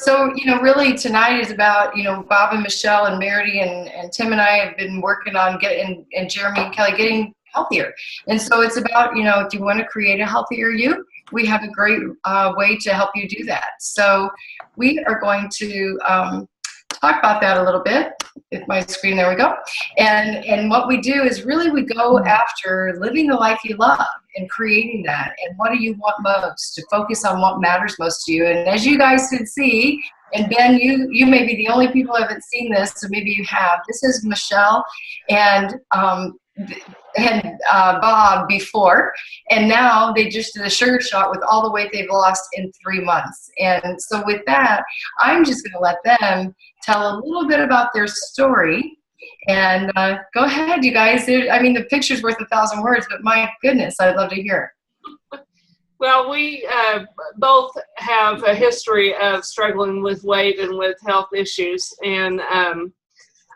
So, really tonight is about, Bob and Michelle and Meredith and Tim and I have been working on getting, and Jeremy and Kelly, getting healthier. And so it's about, if you want to create a healthier you, we have a great way to help you do that. So we are going to talk about that a little bit. If my screen, there we go. And what we do is really we go after living the life you love and creating that. And what do you want most? To focus on what matters most to you. And as you guys can see, and Ben, you may be the only people who haven't seen this, so maybe you have. This is Michelle and Bob before, and now they just did a sugar shot with all the weight they've lost in 3 months. And so with that, I'm just going to let them tell a little bit about their story. And go ahead, you guys. The picture's worth 1,000 words, but my goodness, I'd love to hear. Well, we both have a history of struggling with weight and with health issues. And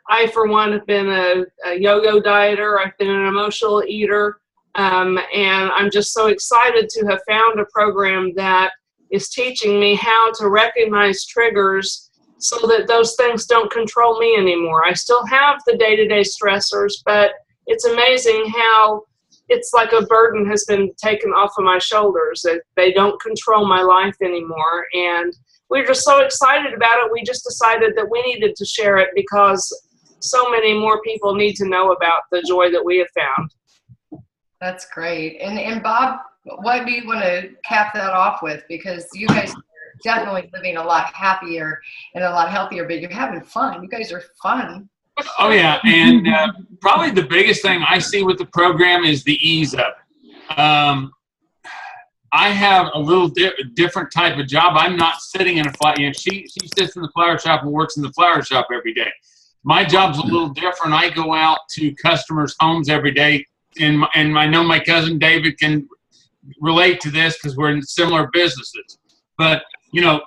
I, for one, have been a yo-yo dieter. I've been an emotional eater. And I'm just so excited to have found a program that is teaching me how to recognize triggers so that those things don't control me anymore. I still have the day-to-day stressors, but it's amazing how it's like a burden has been taken off of my shoulders, that they don't control my life anymore. And we're just so excited about it. We just decided that we needed to share it because so many more people need to know about the joy that we have found. That's great. And Bob, what do you want to cap that off with? Because you guys are definitely living a lot happier and a lot healthier, but you're having fun. You guys are fun. Oh, yeah. And probably the biggest thing I see with the program is the ease of it. I have a little different type of job. I'm not sitting in a flower. She sits in the flower shop and works in the flower shop every day. My job's a little different. I go out to customers' homes every day. And I know my cousin David can relate to this because we're in similar businesses. But,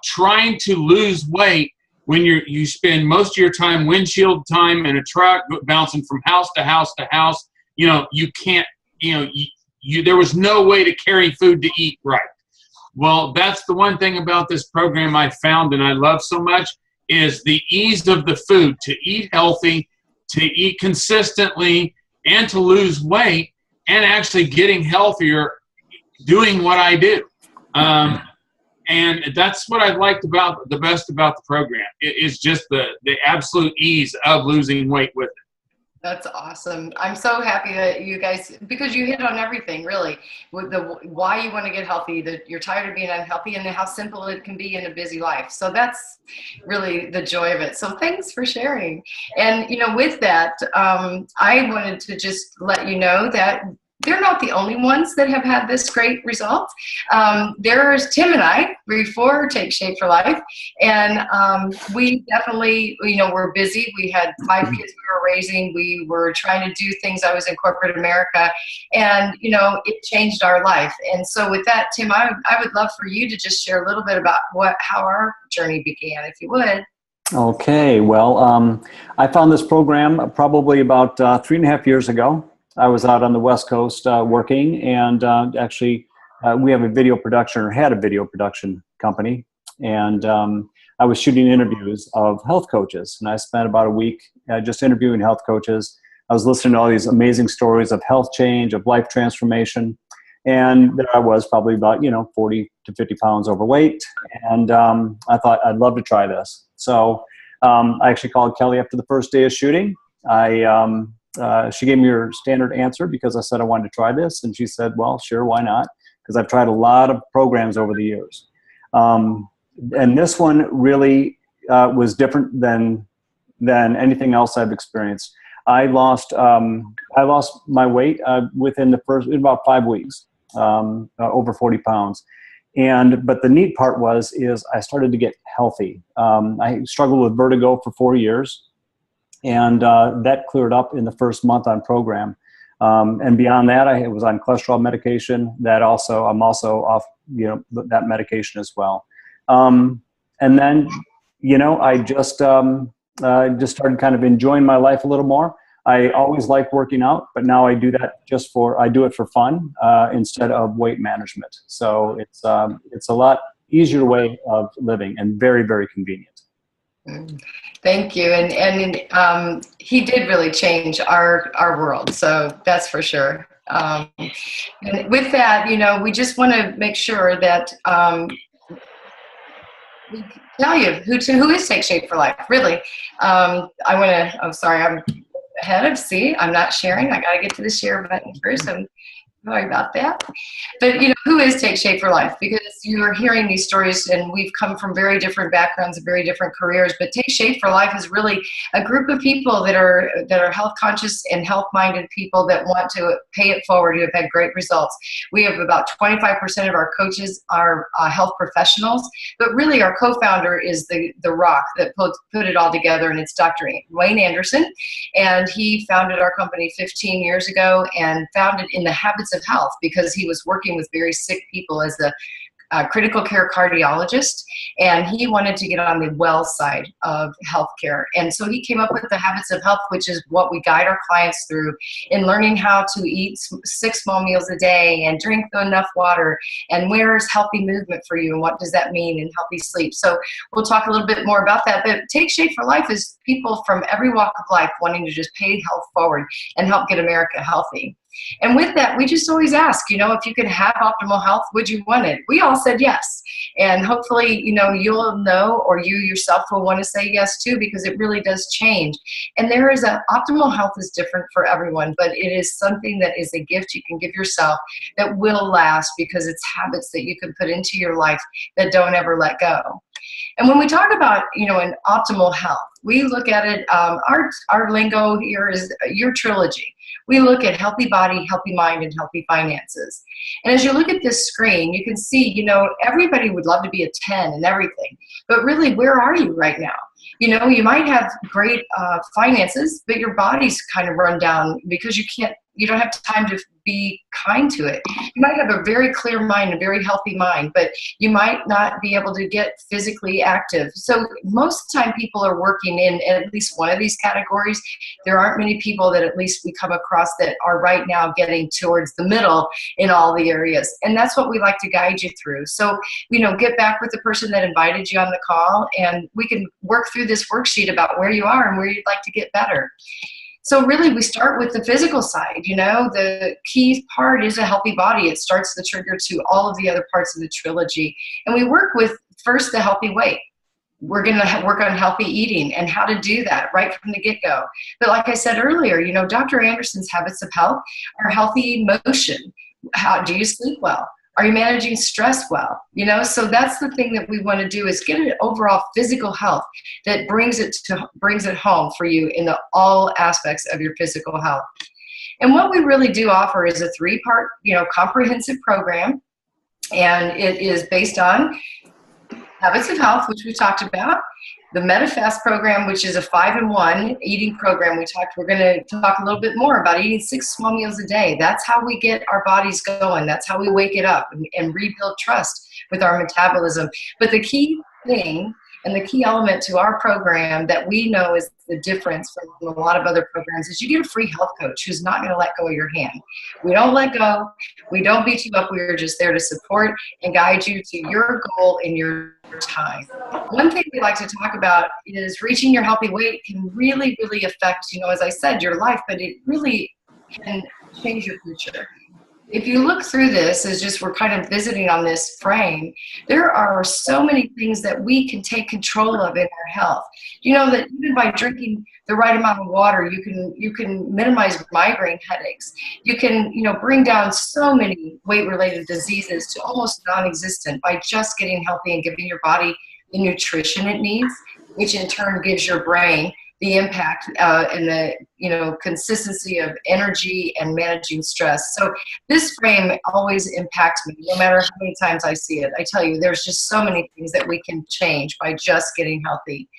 trying to lose weight when you spend most of your time windshield time in a truck bouncing from house to house to house, you can't, there was no way to carry food to eat right. Well, that's the one thing about this program I found and I love so much is the ease of the food, to eat healthy, to eat consistently, and to lose weight, and actually getting healthier doing what I do. And that's what I liked about the best about the program. It is just the absolute ease of losing weight with it. That's awesome. I'm so happy that you guys, because you hit on everything really, with the why you want to get healthy, that you're tired of being unhealthy, and how simple it can be in a busy life. So that's really the joy of it. So thanks for sharing. And with that, I wanted to just let you know that they're not the only ones that have had this great result. There's Tim and I before Take Shape for Life, and we definitely, we're busy. We had 5 kids we were raising. We were trying to do things. I was in corporate America, and it changed our life. And so with that, Tim, I would love for you to just share a little bit about how our journey began, if you would. Okay, well, I found this program probably about 3.5 years ago. I was out on the West Coast working, and actually we have a video production, or had a video production company, and I was shooting interviews of health coaches, and I spent about a week just interviewing health coaches. I was listening to all these amazing stories of health change, of life transformation, and there I was, probably about 40 to 50 pounds overweight, and I thought I'd love to try this. So I actually called Kelly after the first day of shooting. She gave me her standard answer because I said I wanted to try this, and she said, well, sure, why not? Because I've tried a lot of programs over the years. And this one really was different than anything else I've experienced. I lost my weight within about 5 weeks, over 40 pounds. But the neat part is I started to get healthy. I struggled with vertigo for 4 years. And that cleared up in the first month on program. And beyond that, I was on cholesterol medication. I'm also off, that medication as well. And then, I just started kind of enjoying my life a little more. I always liked working out, but now I do that I do it for fun instead of weight management. So it's a lot easier way of living and very, very convenient. Thank you. And he did really change our world. So that's for sure. And with that, we just want to make sure that we tell you who is Take Shape for Life, really. I'm sorry, I'm ahead of, I'm not sharing. I got to get to the share button first. I'm sorry about that. But, who is Take Shape for Life? Because you're hearing these stories, and we've come from very different backgrounds and very different careers. But Take Shape for Life is really a group of people that are health conscious and health minded people that want to pay it forward, who have had great results. We have about 25% of our coaches are health professionals, but really our co-founder is the rock that put it all together, and it's Dr. Wayne Anderson. And he founded our company 15 years ago and founded in the habits of health because he was working with very sick people as a critical care cardiologist, and he wanted to get on the well side of healthcare. And so he came up with the habits of health, which is what we guide our clients through in learning how to eat 6 small meals a day and drink enough water, and where is healthy movement for you and what does that mean, and healthy sleep. So we'll talk a little bit more about that. But Take Shape for Life is people from every walk of life wanting to just pay health forward and help get America healthy. And with that, we just always ask, if you could have optimal health, would you want it? We all said yes. And hopefully, you'll know, or you yourself will want to say yes too, because it really does change. And optimal health is different for everyone, but it is something that is a gift you can give yourself that will last, because it's habits that you can put into your life that don't ever let go. And when we talk about, an optimal health, we look at it, our lingo here is your trilogy. We look at healthy body, healthy mind, and healthy finances. And as you look at this screen, you can see, everybody would love to be a 10 and everything, but really, where are you right now? You might have great finances, but your body's kind of run down because you don't have time to be kind to it. You might have a very clear mind, a very healthy mind, but you might not be able to get physically active. So most of the time people are working in at least one of these categories. There aren't many people that at least we come across that are right now getting towards the middle in all the areas. And that's what we like to guide you through. So, get back with the person that invited you on the call, and we can work through this worksheet about where you are and where you'd like to get better. So really, we start with the physical side. The key part is a healthy body. It starts the trigger to all of the other parts of the trilogy. And we work with first the healthy weight. We're going to work on healthy eating and how to do that right from the get-go. But like I said earlier, Dr. Anderson's habits of health are healthy motion. How do you sleep well? Are you managing stress well? So that's the thing that we want to do, is get an overall physical health that brings it home for you in all aspects of your physical health. And what we really do offer is a 3-part, comprehensive program, and it is based on habits of health, which we talked about, the MetaFast program, which is a 5-in-1 eating program. We're going to talk a little bit more about eating 6 small meals a day. That's how we get our bodies going. That's how we wake it up and rebuild trust with our metabolism. But the key thing and the key element to our program that we know is the difference from a lot of other programs is you get a free health coach who's not going to let go of your hand. We don't let go. We don't beat you up. We're just there to support and guide you to your goal in your time. One thing we like to talk about is reaching your healthy weight can really, really affect, as I said, your life, but it really can change your future. If you look through this, as just we're kind of visiting on this frame, there are so many things that we can take control of in our health. That even by drinking the right amount of water, you can minimize migraine headaches. You can, bring down so many weight-related diseases to almost non-existent by just getting healthy and giving your body the nutrition it needs, which in turn gives your brain the impact and the consistency of energy and managing stress. So this frame always impacts me, no matter how many times I see it. I tell you, there's just so many things that we can change by just getting healthy.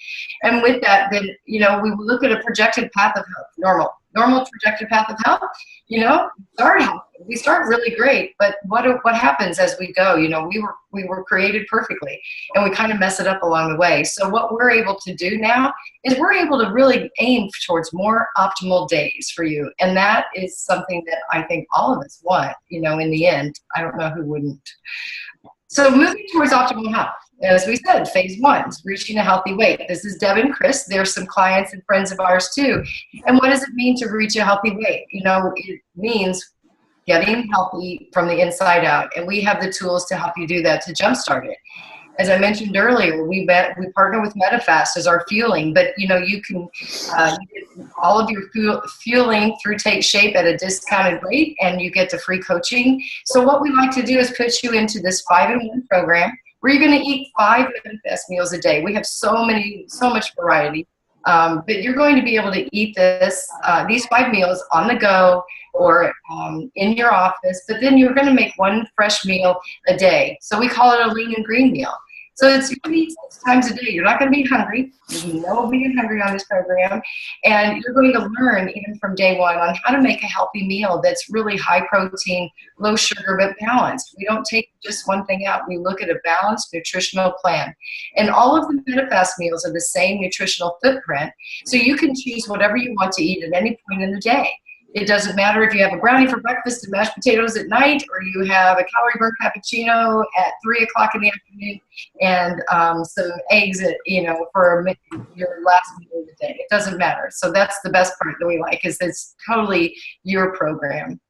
And with that, then we look at a projected path of health, normal projected path of health. Start healthy. We start really great, but what happens as we go? We were created perfectly, and we kind of mess it up along the way. So what we're able to do now is we're able to really aim towards more optimal days for you, and that is something that I think all of us want. In the end, I don't know who wouldn't. So moving towards optimal health, as we said, phase 1 is reaching a healthy weight. This is Deb and Chris. They're some clients and friends of ours too. And what does it mean to reach a healthy weight? You know, it means getting healthy from the inside out. And we have the tools to help you do that, to jumpstart it. As I mentioned earlier, we partner with MetaFast as our fueling, but you know, you can get all of your fueling through Take Shape at a discounted rate, and you get the free coaching. So what we like to do is put you into this 5-in-1 program where you're going to eat 5 MetaFast meals a day. We have so much variety, but you're going to be able to eat these 5 meals on the go or in your office, but then you're going to make 1 fresh meal a day. So we call it a lean and green meal. So you're going to eat 6 times a day. You're not going to be hungry. There's no being hungry on this program. And you're going to learn even from day 1 on how to make a healthy meal that's really high protein, low sugar, but balanced. We don't take just one thing out. We look at a balanced nutritional plan. And all of the MetaFast meals are the same nutritional footprint. So you can choose whatever you want to eat at any point in the day. It doesn't matter if you have a brownie for breakfast and mashed potatoes at night, or you have a calorie burn cappuccino at 3 o'clock in the afternoon and some eggs for your last meal of the day. It doesn't matter. So that's the best part that we like, is it's totally your program.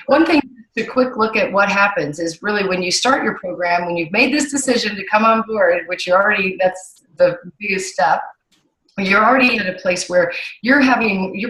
One thing to quick look at what happens is really when you start your program, when you've made this decision to come on board, which that's the biggest step. You're already at a place where you're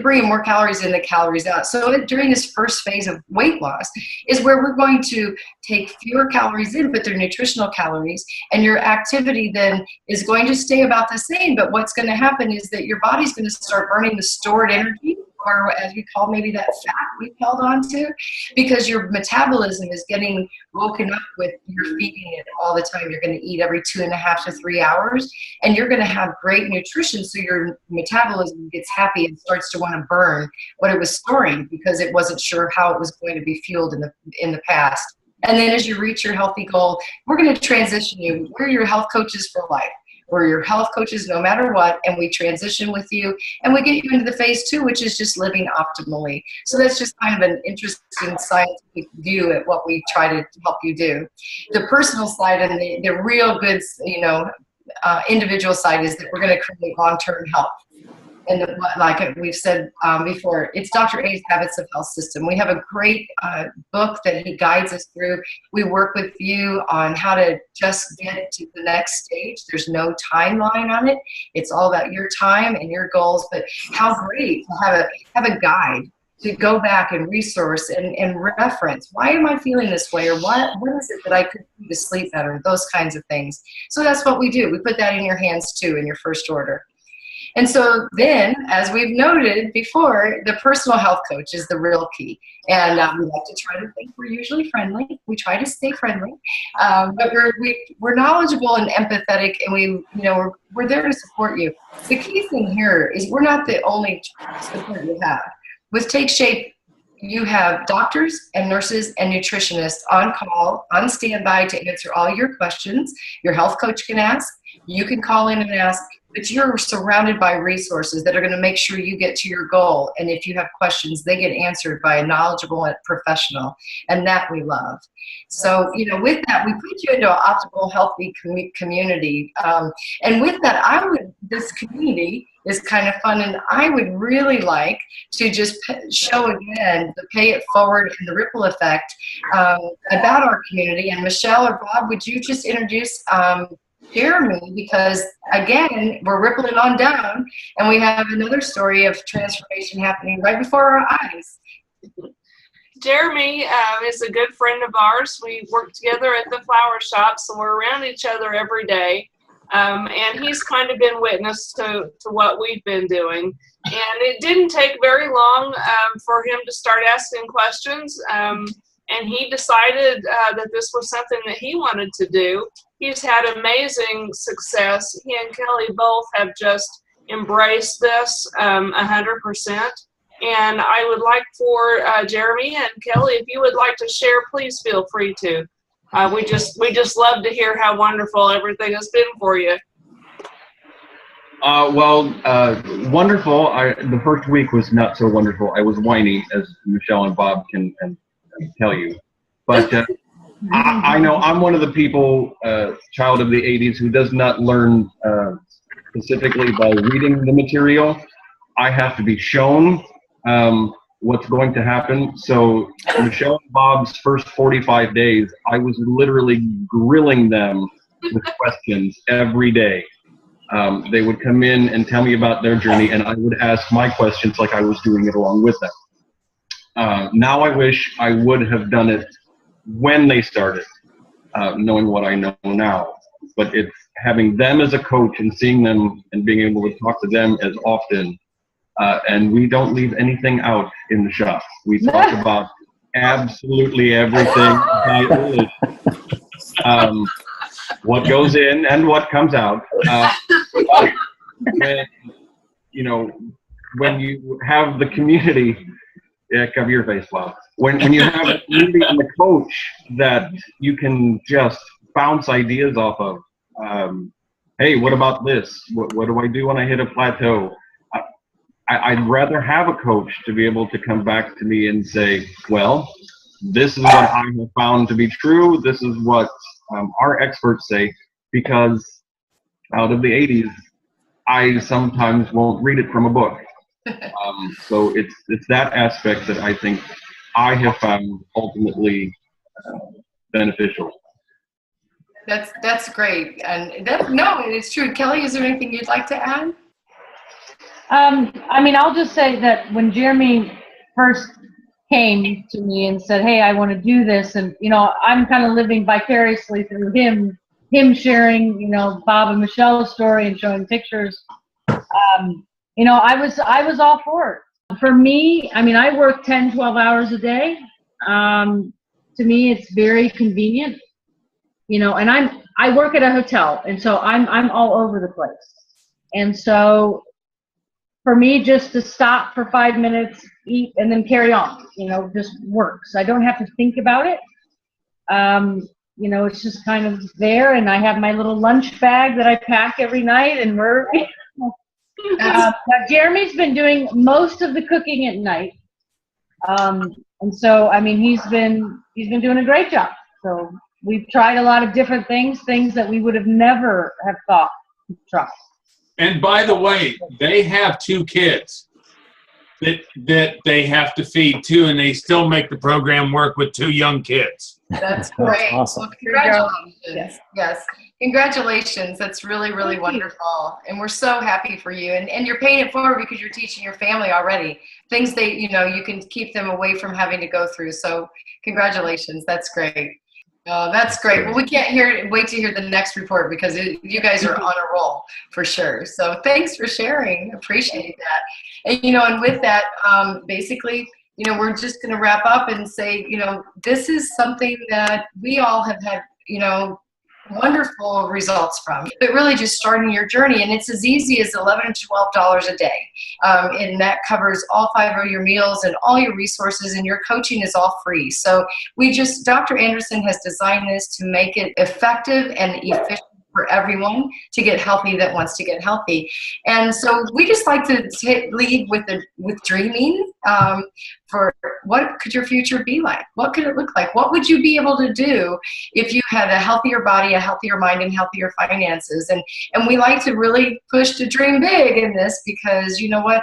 bringing more calories in than calories out. So during this first phase of weight loss is where we're going to take fewer calories in, but they're nutritional calories, and your activity then is going to stay about the same. But what's going to happen is that your body's going to start burning the stored energy, or as we call maybe that fat we've held on to, because your metabolism is getting woken up with you're feeding it all the time. You're going to eat every 2.5 to 3 hours, and you're going to have great nutrition, so your metabolism gets happy and starts to want to burn what it was storing because it wasn't sure how it was going to be fueled in the past. And then as you reach your healthy goal, we're going to transition you. We're your health coaches for life. We're your health coaches no matter what, and we transition with you, and we get you into the phase 2, which is just living optimally. So that's just kind of an interesting scientific view at what we try to help you do. The personal side and the real good, individual side is that we're going to create long-term health. And like we've said before, it's Dr. A's Habits of Health system. We have a great book that he guides us through. We work with you on how to just get to the next stage. There's no timeline on it. It's all about your time and your goals. But how great to have a guide to go back and resource and reference. Why am I feeling this way? Or what is it that I could do to sleep better? Those kinds of things. So that's what we do. We put that in your hands too in your first order. And so then, as we've noted before, the personal health coach is the real key. And we like to try to think we're usually friendly. We try to stay friendly, but we're knowledgeable and empathetic, and we're there to support you. The key thing here is we're not the only support you have. With Take Shape, you have doctors and nurses and nutritionists on call, on standby to answer all your questions. Your health coach can ask. You can call in and ask. But you're surrounded by resources that are going to make sure you get to your goal. And if you have questions, they get answered by a knowledgeable professional. And that we love. So, with that, we put you into an optimal, healthy community. And with that, this community is kind of fun. And I would really like to just show again the Pay It Forward and the ripple effect about our community. And Michelle or Bob, would you just introduce Jeremy, because again, we're rippling on down and we have another story of transformation happening right before our eyes. Jeremy is a good friend of ours. We work together at the flower shop, so we're around each other every day. And he's kind of been witness to what we've been doing. And it didn't take very long for him to start asking questions. And he decided that this was something that he wanted to do. He's had amazing success. He and Kelly both have just embraced this 100%. And I would like for Jeremy and Kelly, if you would like to share, please feel free to. We just love to hear how wonderful everything has been for you. Wonderful. The first week was not so wonderful. I was whiny, as Michelle and Bob can tell you. But I know I'm one of the people, child of the 80s, who does not learn specifically by reading the material. I have to be shown what's going to happen. So Michelle and Bob's first 45 days, I was literally grilling them with questions every day. They would come in and tell me about their journey, and I would ask my questions like I was doing it along with them. Now I wish I would have done it when they started, knowing what I know now. But it's having them as a coach and seeing them and being able to talk to them as often. And we don't leave anything out in the shop. We talk about absolutely everything. What goes in and what comes out. When, when you have the community, yeah, cover your face, Bob. When you have a community and a coach that you can just bounce ideas off of. Hey, what about this? What do I do when I hit a plateau? I'd rather have a coach to be able to come back to me and say, well, this is what I have found to be true. This is what our experts say, because out of the 80s, I sometimes won't read it from a book. So it's that aspect that I think I have found ultimately beneficial. That's great, and it's true. Kelly, is there anything you'd like to add? I mean, I'll just say that when Jeremy first came to me and said, "Hey, I want to do this," and I'm kind of living vicariously through him sharing, Bob and Michelle's story and showing pictures. I was all for it. For me, I mean, I work 10, 12 hours a day. To me, it's very convenient, and I work at a hotel, and so I'm all over the place. And so for me, just to stop for 5 minutes, eat, and then carry on, just works. I don't have to think about it. It's just kind of there, and I have my little lunch bag that I pack every night, and we're now Jeremy's been doing most of the cooking at night, and so I mean he's been doing a great job. So we've tried a lot of different things that we would have never have thought to try. And by the way, they have 2 kids that they have to feed too, and they still make the program work with 2 young kids. That's great. That's awesome. Well, congratulations. Yes. Congratulations. That's really, really wonderful. And we're so happy for you. And you're paying it forward because you're teaching your family already. Things you can keep them away from having to go through. So congratulations. That's great. Oh, that's great. Well, we can't wait to hear the next report because you guys are on a roll for sure. So thanks for sharing. Appreciate that. And, and with that, basically, we're just going to wrap up and say, this is something that we all have had, wonderful results from, but really just starting your journey. And it's as easy as $11 to $12 a day. And that covers all 5 of your meals and all your resources, and your coaching is all free. So Dr. Anderson has designed this to make it effective and efficient for everyone to get healthy that wants to get healthy. And so we just like to lead with dreaming for what could your future be like? What could it look like? What would you be able to do if you had a healthier body, a healthier mind, and healthier finances? And we like to really push to dream big in this because you know what?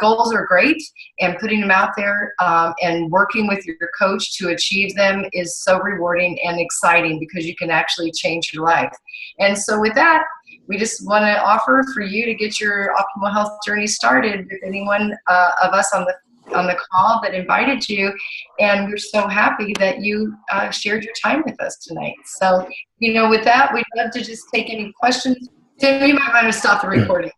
Goals are great, and putting them out there and working with your coach to achieve them is so rewarding and exciting because you can actually change your life. And so with that, we just want to offer for you to get your optimal health journey started with anyone of us on the call that invited you. And we're so happy that you shared your time with us tonight. So, with that, we'd love to just take any questions. Tim, you might want to stop the recording.